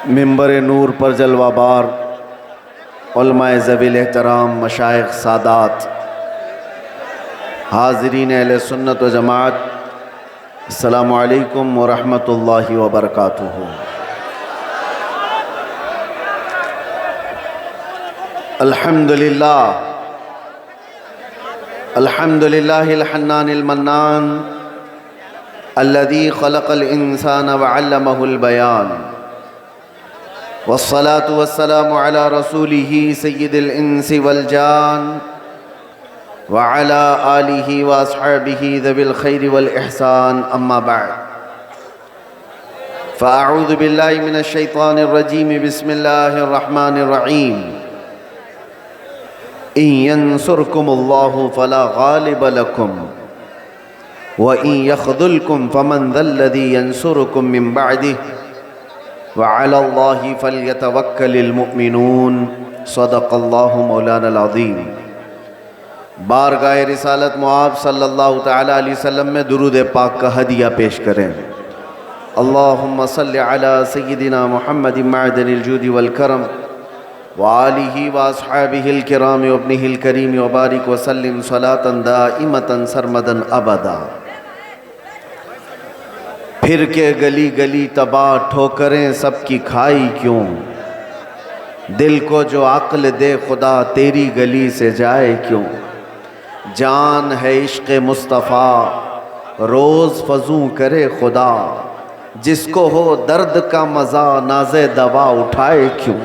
मिंबर नूर पर जलवाबार उलमाए ज़वील एहतराम मशाइख सादात हाज़रीन अहले सुन्नत व जमात, अस्सलामु अलैकुम व रहमतुल्लाहि व बरकातुहू। अल्हम्दुलिल्लाह अल्हम्दुलिल्लाहिल हन्नानिल मन्नान अल्लज़ी खलक़ल इंसान व अल्लमहुल बयान वस्सलातु वस्सलामु अला रसूलिही सय्यिदिल इंसी वल जान व अला आलिही व अस्हाबिही ज़विल खैरि वल इहसान, अम्मा बअद। फ़अऊज़ु बिल्लाहि मिनश शैतानिर रजीम, बिस्मिल्लाहिर रहमानिर रहीम। इन यंसुरकुमुल्लाहु फला गालिब लकुम व इन यख़ज़ुलकुम फमन ज़ल्लज़ी यंसुरुकुम मिन बअदिही व अलल्लाहि फल्यतवक्कलिल मुमिनून। सदक़ल्लाहु मौलानल अज़ीम। बारगाह रिसालत मुआब सल्लल्लाहु तआला अलैहि वसल्लम में दुरूद पाक का हदिया पेश करें। अल्लाहुम्मा सल्लि अला सय्यिदिना मुहम्मदिन मअदनिल जूदि वल करम व आलिही व अस्हाबिहिल किराम व इब्निहिल करीम व बारिक व सल्लिम सलातन दाइमतन सरमदन अबदा। फिर के गली गली तबाह ठोकरें सबकी खाई क्यों, दिल को जो अक्ल दे खुदा तेरी गली से जाए क्यों। जान है इश्क़ मुस्तफ़ा रोज़ फजू करे खुदा, जिसको हो दर्द का मज़ा नाज़े दवा उठाए क्यों।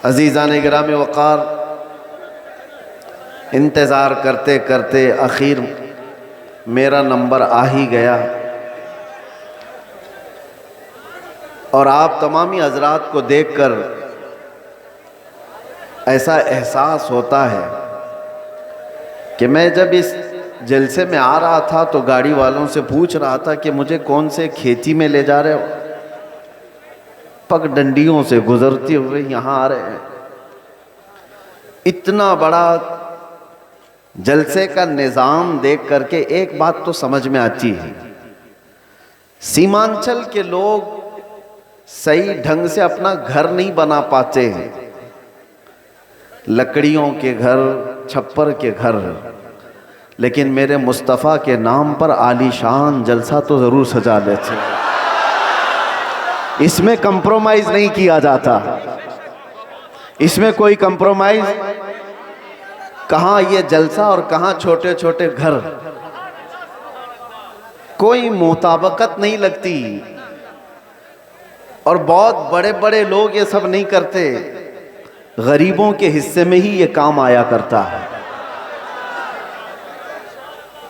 अज़ीज़ान गिराम वक़ार, इंतज़ार करते करते आखिर मेरा नंबर आ ही गया और आप तमामी हज़रात को देखकर ऐसा एहसास होता है कि मैं जब इस जलसे में आ रहा था तो गाड़ी वालों से पूछ रहा था कि मुझे कौन से खेती में ले जा रहे हो। पगडंडियों से गुजरते हुए यहाँ आ रहे हैं। इतना बड़ा जलसे का निज़ाम देख करके एक बात तो समझ में आती है, सीमांचल के लोग सही ढंग से अपना घर नहीं बना पाते हैं। लकड़ियों के घर, छप्पर के घर, लेकिन मेरे मुस्तफ़ा के नाम पर आलीशान जलसा तो ज़रूर सजा लेते। इसमें कंप्रोमाइज़ नहीं किया जाता, इसमें कोई कंप्रोमाइज़ कहाँ ये जलसा और कहाँ छोटे छोटे घर, कोई मुताबकत नहीं लगती। और बहुत बड़े बड़े लोग ये सब नहीं करते, गरीबों के हिस्से में ही ये काम आया करता है।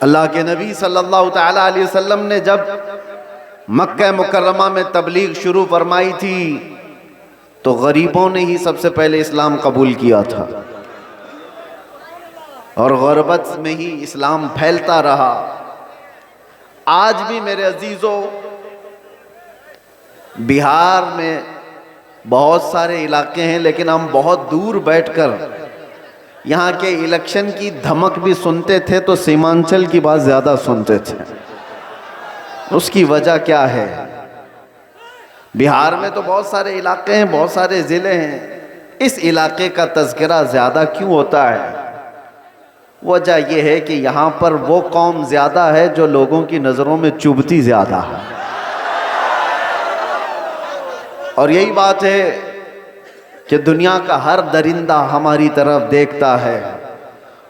अल्लाह के नबी सल्लल्लाहु तआला अलैहि वसल्लम ने जब मक्का मुकर्रमा में तबलीग शुरू फरमाई थी तो गरीबों ने ही सबसे पहले इस्लाम कबूल किया था और गुरबत में ही इस्लाम फैलता रहा। आज भी मेरे अजीज़ों, बिहार में बहुत सारे इलाके हैं, लेकिन हम बहुत दूर बैठकर यहाँ के इलेक्शन की धमक भी सुनते थे तो सीमांचल की बात ज़्यादा सुनते थे। उसकी वजह क्या है? बिहार में तो बहुत सारे इलाके हैं, बहुत सारे ज़िले हैं, इस इलाके का तज़किरा ज़्यादा क्यों होता है? वजह यह है कि यहाँ पर वो कौम ज़्यादा है जो लोगों की नज़रों में चुभती ज़्यादा है। और यही बात है कि दुनिया का हर दरिंदा हमारी तरफ देखता है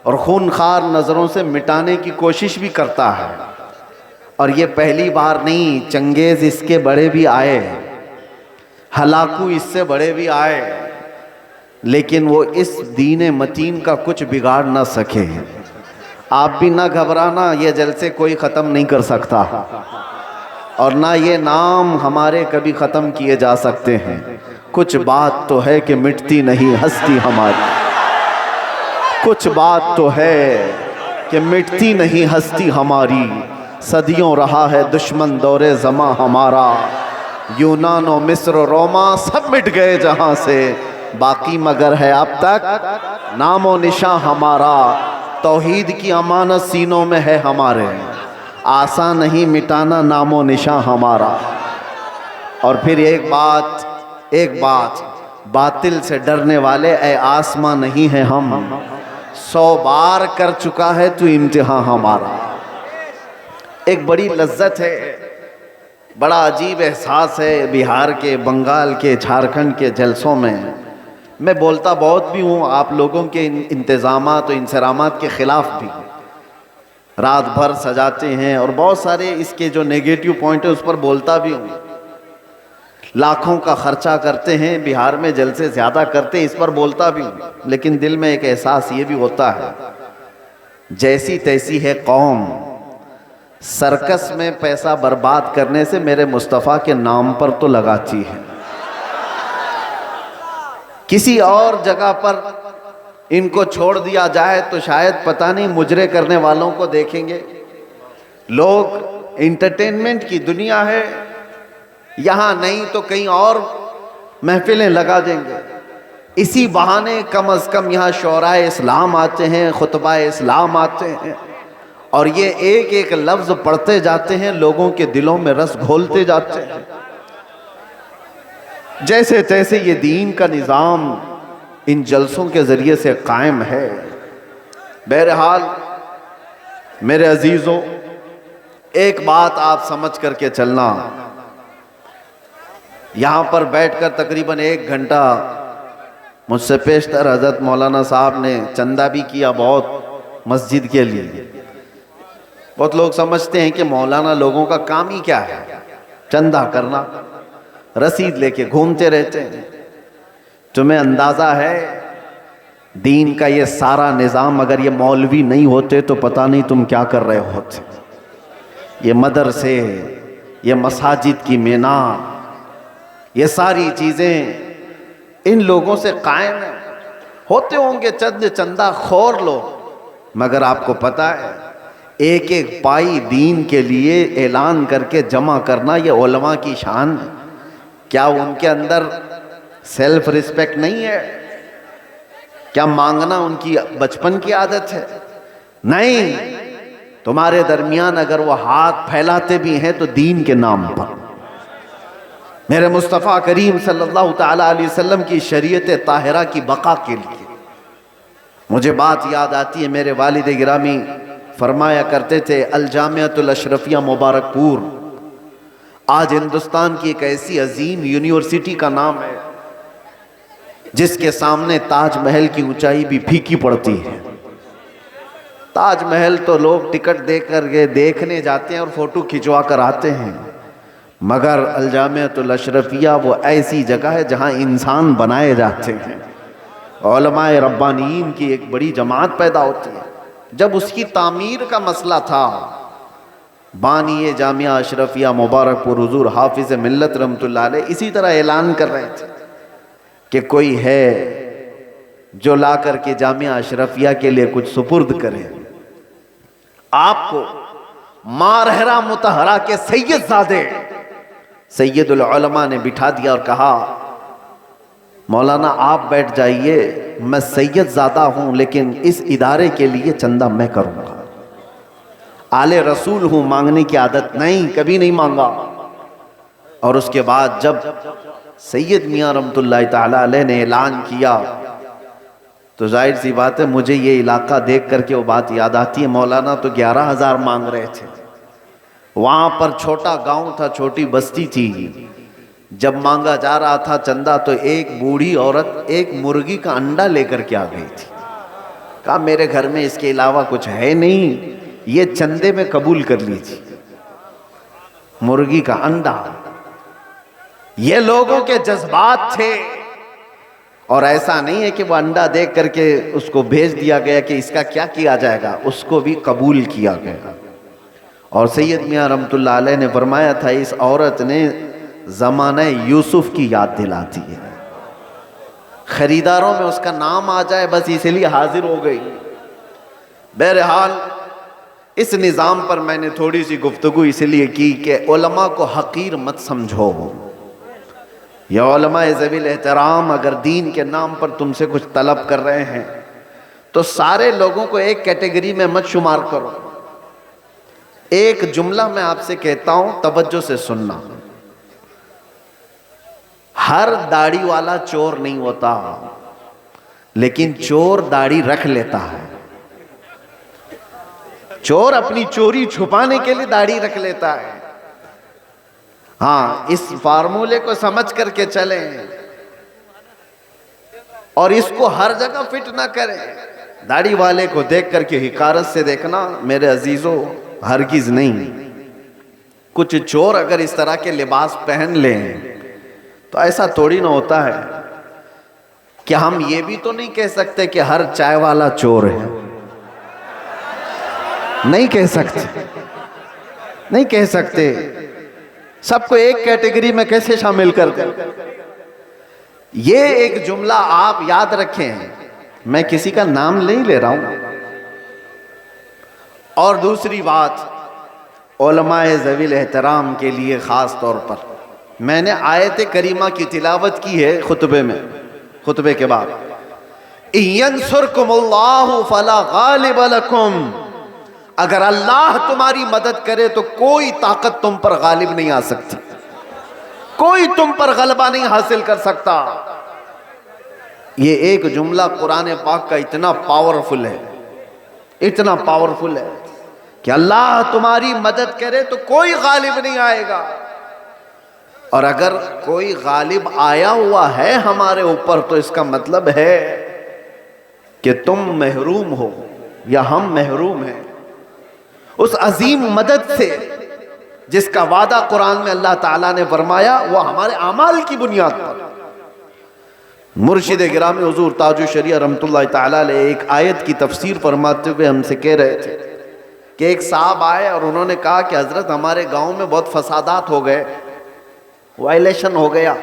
और खूनखार नज़रों से मिटाने की कोशिश भी करता है। और ये पहली बार नहीं, चंगेज़ इसके बड़े भी आए, हलाकू इससे बड़े भी आए, लेकिन वो इस दीन मतीन का कुछ बिगाड़ ना सके। आप भी ना घबराना, ये जलसे कोई ख़त्म नहीं कर सकता और ना ये नाम हमारे कभी ख़त्म किए जा सकते हैं। कुछ बात तो है कि मिटती नहीं हस्ती हमारी, कुछ बात तो है कि मिटती नहीं हस्ती हमारी। सदियों रहा है दुश्मन दौरे ज़मा हमारा, यूनान और मिस्र और रोमा सब मिट गए जहाँ से, बाकी मगर है अब तक नामो निशां हमारा। तौहीद की अमानत सीनों में है हमारे, आसान नहीं मिटाना नामो निशां हमारा। और फिर एक बात, बातिल से डरने वाले ऐ आसमां नहीं है हम, 100 बार कर चुका है तू इम्तिहान हमारा। एक बड़ी लज्जत है, बड़ा अजीब एहसास है। बिहार के, बंगाल के, झारखंड के जलसों में मैं बोलता बहुत भी हूँ, आप लोगों के इंतज़ामात और इंसरामात के ख़िलाफ़ भी, रात भर सजाते हैं और बहुत सारे इसके जो नेगेटिव पॉइंट है उस पर बोलता भी हूँ। लाखों का खर्चा करते हैं, बिहार में जलसे ज़्यादा करते हैं, इस पर बोलता भी हूँ। लेकिन दिल में एक एहसास ये भी होता है, जैसी तैसी है कौम, सर्कस में पैसा बर्बाद करने से मेरे मुस्तफ़ा के नाम पर तो लगाती है। किसी और जगह पर इनको छोड़ दिया जाए तो शायद पता नहीं मुजरे करने वालों को देखेंगे लोग। एंटरटेनमेंट की दुनिया है, यहाँ नहीं तो कहीं और महफिलें लगा देंगे। इसी बहाने कम अज़ कम यहाँ शोराए इस्लाम आते हैं, खुतबाए इस्लाम आते हैं, और ये एक एक लफ्ज़ पढ़ते जाते हैं, लोगों के दिलों में रस घोलते जाते हैं। जैसे तैसे ये दीन का निज़ाम इन जलसों के ज़रिए से कायम है। बहरहाल मेरे अजीज़ों, एक बात आप समझ करके चलना, यहाँ पर बैठकर तकरीबन 1 घंटा मुझसे पेशतर हज़रत मौलाना साहब ने चंदा भी किया बहुत मस्जिद के लिए। बहुत लोग समझते हैं कि मौलाना लोगों का काम ही क्या है, चंदा करना, रसीद लेके घूमते रहते हैं। तुम्हें अंदाज़ा है दीन का ये सारा निज़ाम अगर ये मौलवी नहीं होते तो पता नहीं तुम क्या कर रहे होते। ये मदरसे, ये मसाजिद की मीनार, ये सारी चीज़ें इन लोगों से कायम है। होते होंगे चंद चंदा खोर लोग, मगर आपको पता है एक एक पाई दीन के लिए ऐलान करके जमा करना ये उलमा की शान है। क्या उनके अंदर सेल्फ रिस्पेक्ट नहीं है? क्या मांगना उनकी बचपन की आदत है? नहीं, तुम्हारे दरमियान अगर वो हाथ फैलाते भी हैं तो दीन के नाम पर। मेरे मुस्तफ़ा करीम सल्लल्लाहु ताला अलैहि वसल्लम की शरीयत ताहिरा की बका के लिए मुझे बात याद आती है। मेरे वालिद गिरामी फरमाया करते थे, अल जामिअतुल अशरफिया मुबारकपुर आज हिंदुस्तान की एक ऐसी अजीम यूनिवर्सिटी का नाम है जिसके सामने ताजमहल की ऊंचाई भी फीकी पड़ती है। ताजमहल तो लोग टिकट देकर के देखने जाते हैं और फोटो खिंचवा कर आते हैं, मगर अल जामिअतुल अशरफिया वो ऐसी जगह है जहां इंसान बनाए जाते हैं। उलमाए रब्बानीन की एक बड़ी जमात पैदा होती है। जब उसकी तामीर का मसला था, बानी जामिया अशरफिया मुबारकपुर हुजूर हाफिज मिल्लत रहमतुल्लाह अलैह इसी तरह ऐलान कर रहे थे कि कोई है जो ला कर के जामिया अशरफिया के लिए कुछ सुपुर्द करे। आपको मारहरा मुतहरा के सैयदजादे सैयदुल उलमा ने बिठा दिया और कहा, मौलाना आप बैठ जाइए, मैं सैयदजादा हूं लेकिन इस इदारे के लिए चंदा मैं करूंगा। आले रसूल हूं, मांगने की आदत नहीं, कभी नहीं मांगा। और उसके बाद जब सैयद मियां रहमतुल्लाह ताला अलैह ने ऐलान किया तो जाहिर सी बात है मुझे ये इलाका देख करके वो बात याद आती है। मौलाना तो 11,000 मांग रहे थे। वहाँ पर छोटा गांव था, छोटी बस्ती थी। जब मांगा जा रहा था चंदा तो एक बूढ़ी औरत एक मुर्गी का अंडा लेकर के आ गई थी। कहा मेरे घर में इसके अलावा कुछ है नहीं, ये चंदे में कबूल कर लीजिए। मुर्गी का अंडा, ये लोगों के जज्बात थे। और ऐसा नहीं है कि वो अंडा देख करके उसको भेज दिया गया कि इसका क्या किया जाएगा, उसको भी कबूल किया गया। और सैयद मियां रहमतुल्लाह अलैह ने फरमाया था, इस औरत ने ज़माने यूसुफ की याद दिलाती है। खरीदारों में उसका नाम आ जाए बस इसलिए हाजिर हो गई। बहरहाल इस निज़ाम पर मैंने थोड़ी सी गुफ्तगू इसलिए की कि उलमा को हकीर मत समझो। या उलमाए ज़वील एहतराम अगर दीन के नाम पर तुमसे कुछ तलब कर रहे हैं तो सारे लोगों को एक कैटेगरी में मत शुमार करो। एक जुमला मैं आपसे कहता हूं, तवज्जो से सुनना। हर दाढ़ी वाला चोर नहीं होता, लेकिन चोर दाढ़ी रख लेता है। चोर अपनी चोरी छुपाने के लिए दाढ़ी रख लेता है। हाँ, इस फार्मूले को समझ करके चलें और इसको हर जगह फिट ना करें। दाढ़ी वाले को देख करके हिकारत से देखना मेरे अजीजों, हरगिज नहीं। कुछ चोर अगर इस तरह के लिबास पहन लें तो ऐसा थोड़ी ना होता है कि हम ये भी तो नहीं कह सकते कि हर चाय वाला चोर है। नहीं कह सकते, नहीं कह सकते। सबको एक कैटेगरी में कैसे शामिल कर दें? ये एक जुमला आप याद रखें, मैं किसी का नाम नहीं ले रहा हूं। और दूसरी बात, उलमाए ज़वील एहतराम के लिए खास तौर पर मैंने आयत करीमा की तिलावत की है खुतबे में, खुतबे के बाद। यंसुरकुमुल्लाहु फला गालिब लकुम, अगर अल्लाह तुम्हारी मदद करे तो कोई ताकत तुम पर गालिब नहीं आ सकती, कोई तुम पर गलबा नहीं हासिल कर सकता। ये एक जुमला कुरान पाक का इतना पावरफुल है, इतना पावरफुल है कि अल्लाह तुम्हारी मदद करे तो कोई गालिब नहीं आएगा। और अगर कोई गालिब आया हुआ है हमारे ऊपर तो इसका मतलब है कि तुम महरूम हो या हम महरूम हैं उस अजीम मदद से जिसका वादा कुरान में अल्लाह ताला ने फरमाया, वो हमारे अमाल की बुनियाद पर। मुर्शिद गिरामी हुजूर ताजु शरिया रहमतुल्लाह ताला अलैह एक आयत की तफसीर फरमाते हुए हमसे कह रहे थे कि एक साहब आए और उन्होंने कहा कि हजरत हमारे गांव में बहुत फसादात हो गए, वायलेशन हो गया,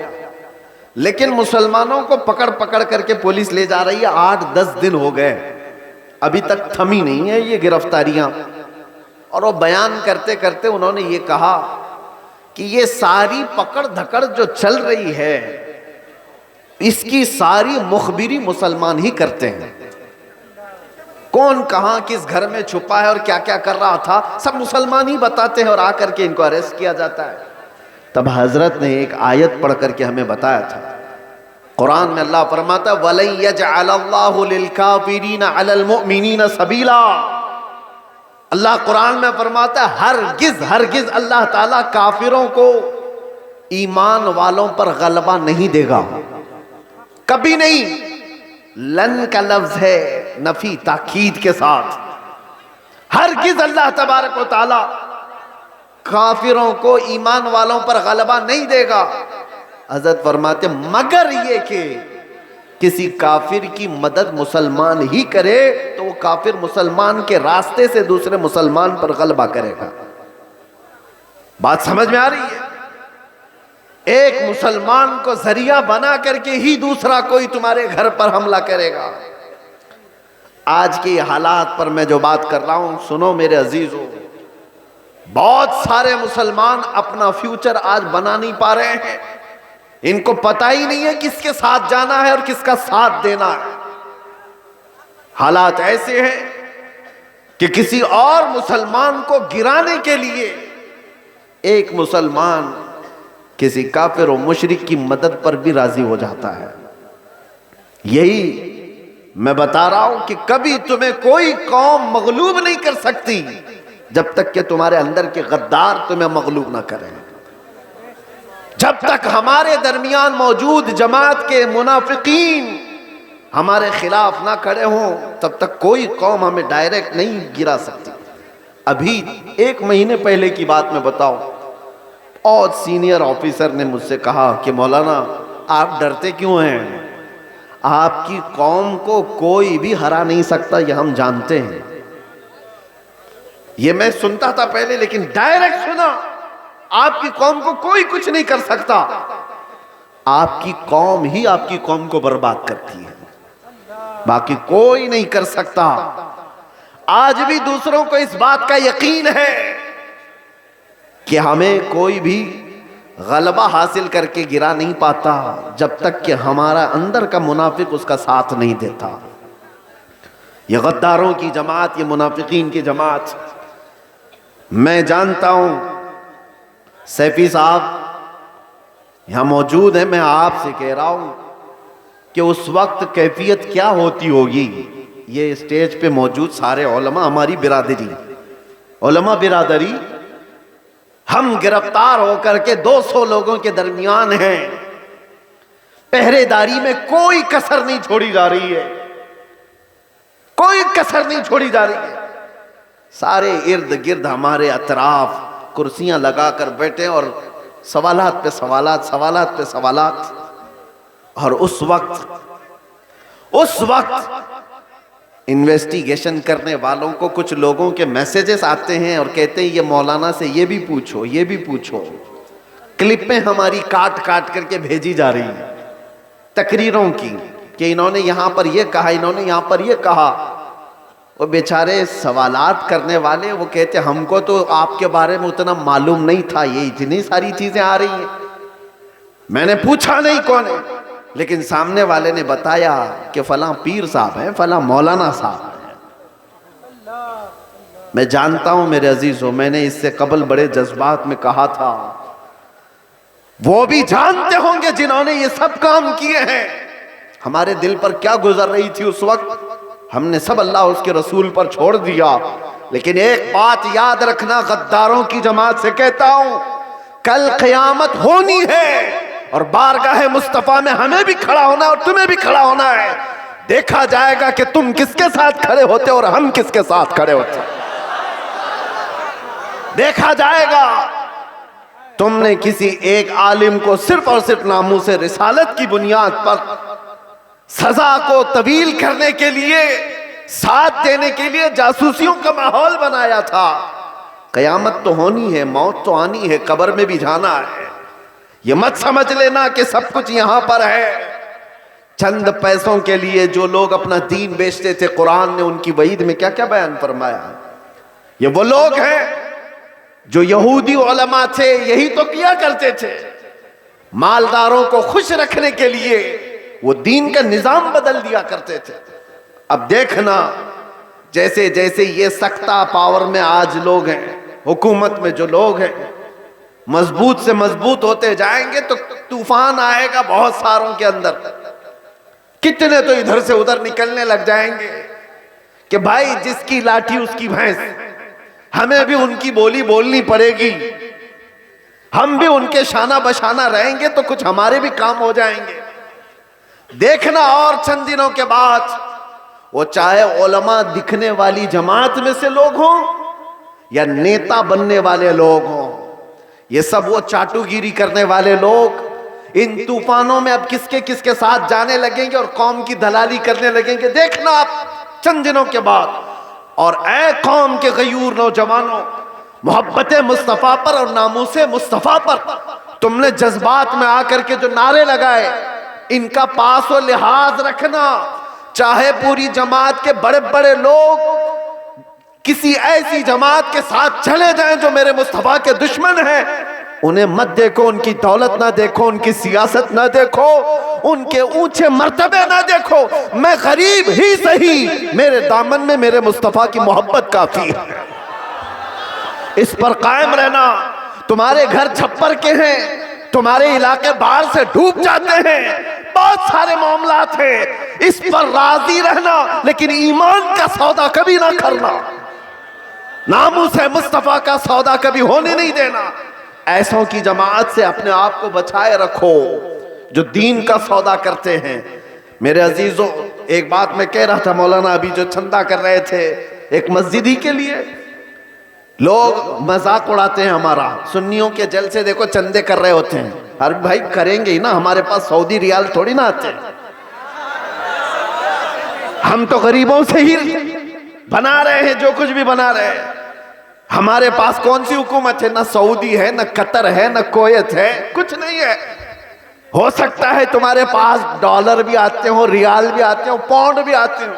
लेकिन मुसलमानों को पकड़ पकड़ करके पुलिस ले जा रही है, 8-10 दिन हो गए, अभी तक थमी नहीं है ये गिरफ्तारियां। और वो बयान करते करते उन्होंने ये कहा कि ये सारी पकड़ धकड़ जो चल रही है इसकी सारी मुखबिरी मुसलमान ही करते हैं। कौन कहां किस घर में छुपा है और क्या क्या कर रहा था सब मुसलमान ही बताते हैं और आकर के इनको अरेस्ट किया जाता है। तब हजरत ने एक आयत पढ़ करके हमें बताया था, कुरान में अल्लाह फरमाता है वलन यजअलल्लाहु लिलकाफिरीना अलल मुमिनीना सबीला। अल्लाह कुरान में फरमाता है हरगिज हरगिज अल्लाह ताला काफिरों को ईमान वालों पर गलबा नहीं देगा, कभी नहीं। लन का लफ्ज है नफी ताकीद के साथ, हरगिज अल्लाह तबारक व ताला काफिरों को ईमान वालों पर गलबा नहीं देगा। हजरत फरमाते मगर ये कि किसी काफिर की मदद मुसलमान ही करे तो वो काफिर मुसलमान के रास्ते से दूसरे मुसलमान पर गलबा करेगा। बात समझ में आ रही है? एक मुसलमान को जरिया बना करके ही दूसरा कोई तुम्हारे घर पर हमला करेगा। आज के हालात पर मैं जो बात कर रहा हूं सुनो मेरे अजीजों, बहुत सारे मुसलमान अपना फ्यूचर आज बना नहीं पा रहे हैं, इनको पता ही नहीं है किसके साथ जाना है और किसका साथ देना है। हालात ऐसे हैं कि किसी और मुसलमान को गिराने के लिए एक मुसलमान किसी काफिर और मुशरिक की मदद पर भी राजी हो जाता है। यही मैं बता रहा हूं कि कभी तुम्हें कोई कौम मगलूब नहीं कर सकती जब तक कि तुम्हारे अंदर के गद्दार तुम्हें मगलूब ना करें। जब तक हमारे दरमियान मौजूद जमात के मुनाफिकीन हमारे खिलाफ ना खड़े हों तब तक कोई कौम हमें डायरेक्ट नहीं गिरा सकती। अभी 1 महीने पहले की बात मैं बताऊं, और सीनियर ऑफिसर ने मुझसे कहा कि मौलाना आप डरते क्यों हैं, आपकी कौम को कोई भी हरा नहीं सकता, ये हम जानते हैं। ये मैं सुनता था पहले, लेकिन डायरेक्ट सुना आपकी कौम को कोई कुछ नहीं कर सकता, आपकी कौम ही आपकी कौम को बर्बाद करती है, बाकी कोई नहीं कर सकता। आज भी दूसरों को इस बात का यकीन है कि हमें कोई भी गलबा हासिल करके गिरा नहीं पाता जब तक कि हमारा अंदर का मुनाफिक उसका साथ नहीं देता। ये गद्दारों की जमात, ये मुनाफिकीन की जमात, मैं जानता हूं सैफी साहब यहां मौजूद है, मैं आपसे कह रहा हूं कि उस वक्त कैफियत क्या होती होगी। ये स्टेज पे मौजूद सारे उलमा, हमारी बिरादरी, उलमा बिरादरी, हम गिरफ्तार होकर के 200 लोगों के दरमियान हैं। पहरेदारी में कोई कसर नहीं छोड़ी जा रही है, कोई कसर नहीं छोड़ी जा रही है। सारे इर्द गिर्द हमारे अतराफ कुर्सियां लगाकर बैठे और सवालात पे सवालात, सवालात पे सवालात। और उस वक्त इन्वेस्टिगेशन करने वालों को कुछ लोगों के मैसेजेस आते हैं और कहते हैं ये मौलाना से ये भी पूछो, ये भी पूछो। क्लिपें हमारी काट काट करके भेजी जा रही हैं तकरीरों की कि इन्होंने यहां पर ये कहा, इन्होंने यहां पर ये कहा। वो बेचारे सवालात करने वाले वो कहते हमको तो आपके बारे में उतना मालूम नहीं था, ये इतनी सारी चीजें आ रही हैं, मैंने पूछा नहीं कौन है, लेकिन सामने वाले ने बताया कि फलां पीर साहब हैं, फलां मौलाना साहब हैं। मैं जानता हूं मेरे अजीजों, मैंने इससे कबल बड़े जज्बात में कहा था, वो भी जानते होंगे जिन्होंने ये सब काम किए हैं। हमारे दिल पर क्या गुजर रही थी उस वक्त, हमने सब अल्लाह उसके रसूल पर छोड़ दिया। लेकिन एक बात याद रखना, गद्दारों की जमात से कहता हूं, कल क़यामत होनी है और बारगाह मुस्तफा में हमें भी खड़ा होना और तुम्हें भी खड़ा होना है। देखा जाएगा कि तुम किसके साथ खड़े होते और हम किसके साथ खड़े होते, देखा जाएगा। तुमने किसी एक आलिम को सिर्फ और सिर्फ नामूसे रिसालत की बुनियाद पर सजा को तवील करने के लिए, साथ देने के लिए जासूसियों का माहौल बनाया था। कयामत तो होनी है, मौत तो आनी है, कब्र में भी जाना है। ये मत समझ लेना कि सब कुछ यहां पर है। चंद पैसों के लिए जो लोग अपना दीन बेचते थे, कुरान ने उनकी वईद में क्या क्या बयान फरमाया। ये वो लोग हैं जो यहूदी उलमा थे, यही तो किया करते थे। मालदारों को खुश रखने के लिए वो दीन का निजाम बदल दिया करते थे। अब देखना, जैसे जैसे ये सख्ता पावर में आज लोग हैं, हुकूमत में जो लोग हैं, मजबूत से मजबूत होते जाएंगे तो तूफान आएगा बहुत सारों के अंदर। कितने तो इधर से उधर निकलने लग जाएंगे कि भाई जिसकी लाठी उसकी भैंस, हमें भी उनकी बोली बोलनी पड़ेगी, हम भी उनके शाना बशाना रहेंगे तो कुछ हमारे भी काम हो जाएंगे। देखना, और चंद दिनों के बाद वो चाहे उलमा दिखने वाली जमात में से लोग हों या नेता बनने वाले लोग हों, ये सब वो चाटुगिरी करने वाले लोग इन तूफानों में अब किसके किसके साथ जाने लगेंगे और कौम की दलाली करने लगेंगे। देखना आप चंद दिनों के बाद। और ऐ कौम के गयूर नौजवानों, मोहब्बत मुस्तफ़ा पर और नामूसे मुस्तफ़ा पर तुमने जज्बात में आकर के जो नारे लगाए, इनका पास और लिहाज रखना। चाहे पूरी जमात के बड़े बड़े लोग किसी ऐसी जमात के साथ चले जाएं जो मेरे मुस्तफ़ा के दुश्मन हैं, उन्हें मत देखो, उनकी दौलत ना देखो, उनकी सियासत ना देखो, उनके ऊंचे मर्तबे ना देखो। मैं गरीब ही सही, मेरे दामन में मेरे मुस्तफ़ा की मोहब्बत काफी है। इस पर कायम रहना। तुम्हारे घर छप्पर के हैं, तुम्हारे इलाके बाढ़ से डूब जाते हैं, बहुत सारे मामलात हैं, इस पर राजी रहना, लेकिन ईमान का सौदा कभी ना करना, नामूसे मुस्तफ़ा का सौदा कभी होने नहीं देना। ऐसों की जमात से अपने आप को बचाए रखो जो दीन का सौदा करते हैं। मेरे अजीजों, एक बात मैं कह रहा था, मौलाना अभी जो चंदा कर रहे थे एक मस्जिद ही के लिए, लोग मजाक उड़ाते हैं हमारा। सुन्नियों के जलसे देखो चंदे कर रहे होते हैं, अरे भाई करेंगे ही ना, हमारे पास सऊदी रियाल थोड़ी ना आते, हम तो गरीबों से ही बना रहे हैं जो कुछ भी बना रहे हैं। हमारे पास कौन सी हुकूमत है, ना सऊदी है, ना कतर है, ना कुवैत है, कुछ नहीं है। हो सकता है तुम्हारे पास डॉलर भी आते हो, रियाल भी आते हो, पाउंड भी आते हो,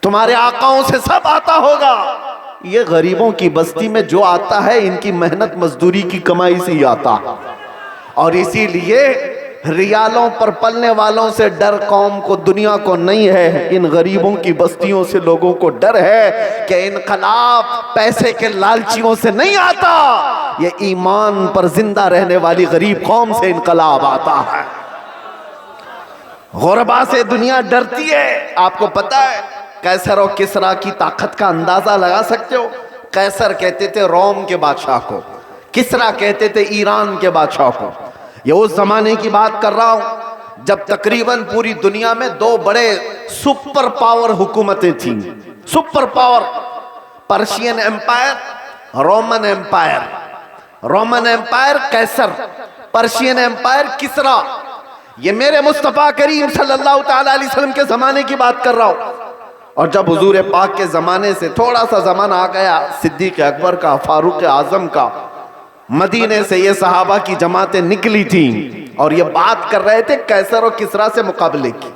तुम्हारे आकाओं से सब आता होगा। ये गरीबों की बस्ती में जो आता है इनकी मेहनत मजदूरी की कमाई से ही आता है। और इसीलिए रियालों पर पलने वालों से डर कौम को दुनिया को नहीं है, इन गरीबों की बस्तियों से लोगों को डर है कि इनकलाब पैसे के लालचियों से नहीं आता, ये ईमान पर जिंदा रहने वाली गरीब कौम से इनकलाब आता है। गुरबा से दुनिया डरती है। आपको पता है कैसर और किसरा की ताकत का अंदाजा लगा सकते हो? कैसर कहते थे रोम के बादशाह को, किसरा कहते थे ईरान के बादशाह को। ये उस जमाने की बात कर रहा हूं जब तकरीबन पूरी दुनिया में दो बड़े सुपर पावर हुकूमतें थीं। Super power, Persian empire, Roman empire. Roman empire कैसर, पर्शियन एम्पायर किसरा। ये मेरे मुस्तफा करीम सल्लल्लाहु ताला अलैहि वसल्लम के जमाने की बात कर रहा हूं। और जब हुजूर पाक के जमाने से थोड़ा सा जमाना आ गया, सिद्दीक अकबर का, फारूक आजम का, मदीने से ये सहाबा की जमातें निकली थी और ये बात कर रहे थे कैसर और किसरा से मुकाबले की।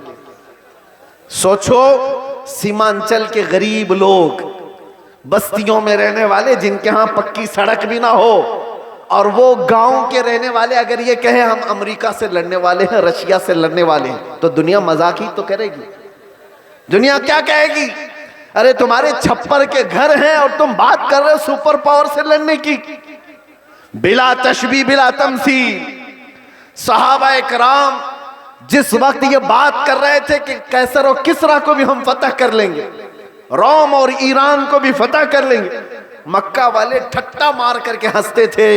सोचो सीमांचल के गरीब लोग, बस्तियों में रहने वाले जिनके यहाँ पक्की सड़क भी ना हो, और वो गांव के रहने वाले अगर ये कहे हम अमेरिका से लड़ने वाले हैं, रशिया से लड़ने वाले हैं, तो दुनिया मजाक ही तो करेगी। दुनिया क्या कहेगी? अरे तुम्हारे छप्पर के घर हैं और तुम बात कर रहे हो सुपर पावर से लड़ने की। बिला तशबी बिला तमसील सहाबा कराम जिस वक्त ये बात कर रहे थे कि कैसर और किसरा को भी हम फतह कर लेंगे, रोम और ईरान को भी फतह कर लेंगे, मक्का वाले ठट्टा मार करके हंसते थे।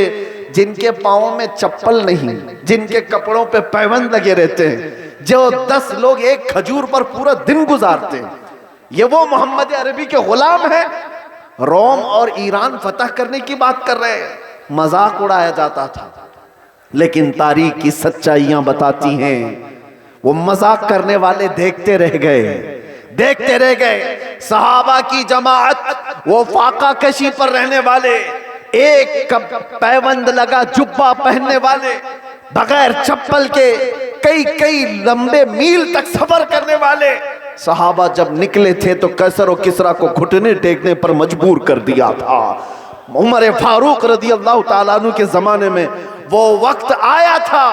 जिनके पाँव में चप्पल नहीं, जिनके कपड़ों पे पैबंद लगे रहते हैं, जो 10 लोग एक खजूर पर पूरा दिन गुजारते हैं, ये वो मोहम्मद अरबी के गुलाम है। रोम और ईरान फतह करने की बात कर रहे हैं। मजाक उड़ाया जाता था, लेकिन तारीख की सच्चाइयां बताती हैं वो मजाक करने वाले देखते रह गए, देखते रह गए। सहाबा की जमात, वो फाका कशी पर रहने वाले, एक पैबंद लगा जुब्बा पहनने वाले, बगैर चप्पल के कई कई लंबे मील तक सफर करने वाले सहाबा जब निकले थे तो कैसर और किसरा को घुटने टेकने पर मजबूर कर दिया था। उमर फारूक रदी अल्लाह ताला अन्हु के जमाने में वो वक्त आया था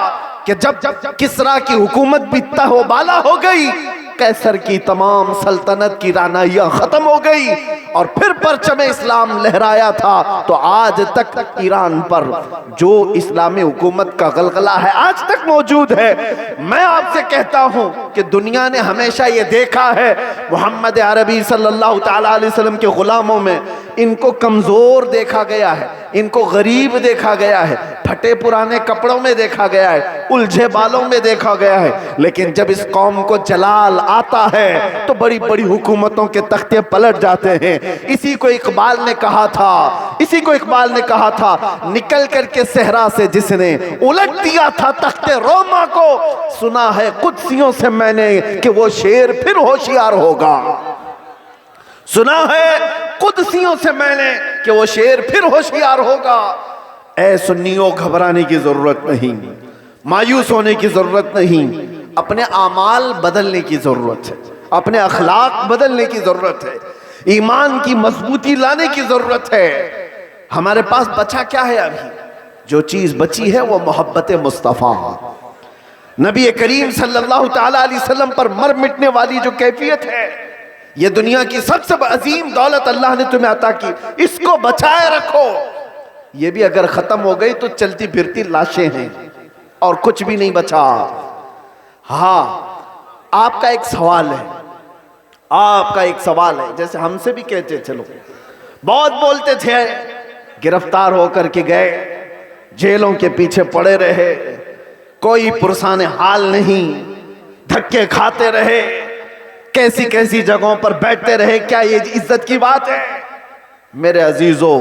कि जब किसरा की हुकूमत भी तहबाला हो गई, कैसर की तमाम सल्तनत की रानाइयां खत्म हो गई और फिर परचम इस्लाम लहराया था। तो आज तक ईरान पर जो इस्लामी हुकूमत का गलगला है आज तक मौजूद है। मैं आपसे कहता हूं कि दुनिया ने हमेशा ये देखा है मोहम्मद अरबी सल्लल्लाहु ताला अलैहि वसल्लम के गुलामों में इनको कमजोर देखा गया है, इनको गरीब देखा गया है, फटे पुराने कपड़ों में देखा गया है, उलझे बालों में देखा गया है। लेकिन जब इस कौम को जलाल आता है तो बड़ी बड़ी हुकूमतों के तख्ते पलट जाते हैं। इसी को इकबाल ने कहा था, इसी को इकबाल ने कहा था, निकल करके सहरा से जिसने उलट दिया था तख्ते रोमा को, सुना है कुदसियों से मैंने कि वो शेर फिर होशियार होगा। सुना है कुदसियों से मैंने कि वो शेर फिर होशियार होगा। ऐ सुन्नियों घबराने की जरूरत नहीं, मायूस होने की जरूरत नहीं, अपने आमाल बदलने की जरूरत है, अपने अखलाक बदलने की जरूरत है, ईमान की मजबूती लाने की जरूरत है। हमारे पास बचा क्या है? अभी जो चीज बची है वो मोहब्बत मुस्तफा, नबी करीम सल्लल्लाहु ताला अलैहि वसल्लम पर मर मिटने वाली जो कैफियत है, ये दुनिया की सबसे अजीम दौलत अल्लाह ने तुम्हें अता की, इसको बचाए रखो। ये भी अगर खत्म हो गई तो चलती फिरती लाशें हैं और कुछ भी नहीं बचा। हाँ, आपका एक सवाल है, आपका एक सवाल है। जैसे हमसे भी कहते चलो, बहुत बोलते थे, गिरफ्तार होकर के गए, जेलों के पीछे पड़े रहे, कोई पुरसाने हाल नहीं, धक्के खाते रहे, कैसी कैसी जगहों पर बैठते रहे। क्या ये इज्जत की बात है? मेरे अजीजों,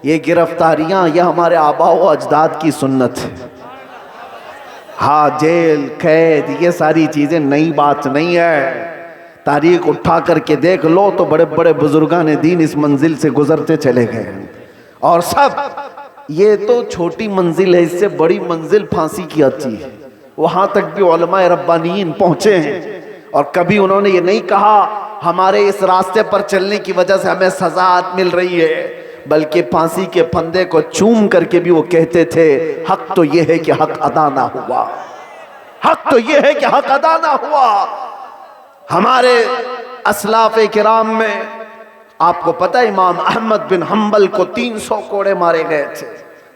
ये गिरफ्तारियां यह हमारे आबा व अजदाद की सुन्नत है। हाँ, जेल कैद ये सारी चीजें नई बात नहीं है। तारीख उठा करके देख लो तो बड़े बड़े बुजुर्गान दीन इस मंजिल से गुजरते चले गए और सब ये तो छोटी मंजिल है, इससे बड़ी मंजिल फांसी की आती है। वहां तक भी उलमाए रब्बानीन पहुंचे हैं और कभी उन्होंने ये नहीं कहा हमारे इस रास्ते पर चलने की वजह से हमें सजा मिल रही है, बल्कि फांसी के फंदे को चूम करके भी वो कहते थे हक तो ये है कि हक अदा ना हुआ। हक तो ये है कि हक अदा ना हुआ। हमारे असलाफ किराम में आपको पता है इमाम अहमद बिन हम्बल को 300 कोड़े मारे गए थे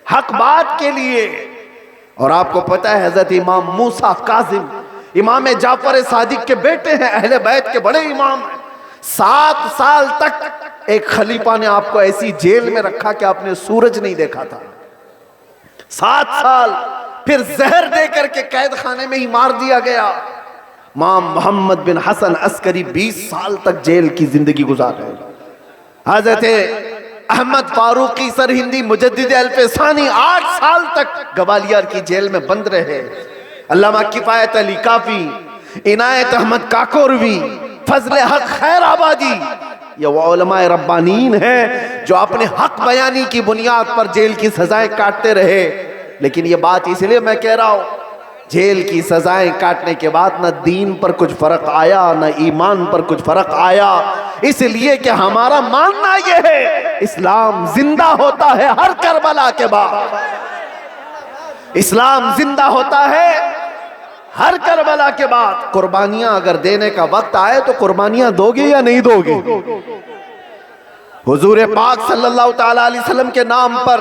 हक बात के लिए। और आपको पता है हजरत इमाम मूसा काजिम इमाम जाफर सादिक के बेटे हैं, अहले बैत के बड़े इमाम हैं। 7 साल तक एक खलीफा ने आपको ऐसी जेल में रखा कि आपने सूरज नहीं देखा था। 7 साल फिर जहर देकर के कैद खाने में ही मार दिया गया। इमाम मोहम्मद बिन हसन अस्करी 20 साल तक जेल की जिंदगी गुजार रहे। हजरत अहमद फारूकी सरहिंदी मुजद्दिद अल्फसानी 8 साल तक ग्वालियर की जेल में बंद रहे। अल्लामा किफायत अली काफी, इनायत अहमद काकोरवी, फजले हक खैराबादी, ये वो उलमाए रब्बानीन हैं जो अपने हक बयानी की बुनियाद पर जेल की सजाएं काटते रहे। लेकिन ये बात इसलिए मैं कह रहा हूं, जेल की सजाएं काटने के बाद न दीन पर कुछ फर्क आया न ईमान पर कुछ फर्क आया, इसलिए कि हमारा मानना यह है इस्लाम जिंदा होता है हर करबला के बाद। इस्लाम जिंदा होता है हर करबला के बाद। कुर्बानियां अगर देने का वक्त आए तो कुर्बानियां दोगे या नहीं दोगे? हुजूर पाक सल्लल्लाहु ताला अलैहि वसल्लम के नाम पर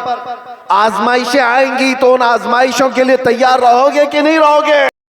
आजमाइशें आएंगी तो उन आजमाइशों के लिए तैयार रहोगे कि नहीं रहोगे?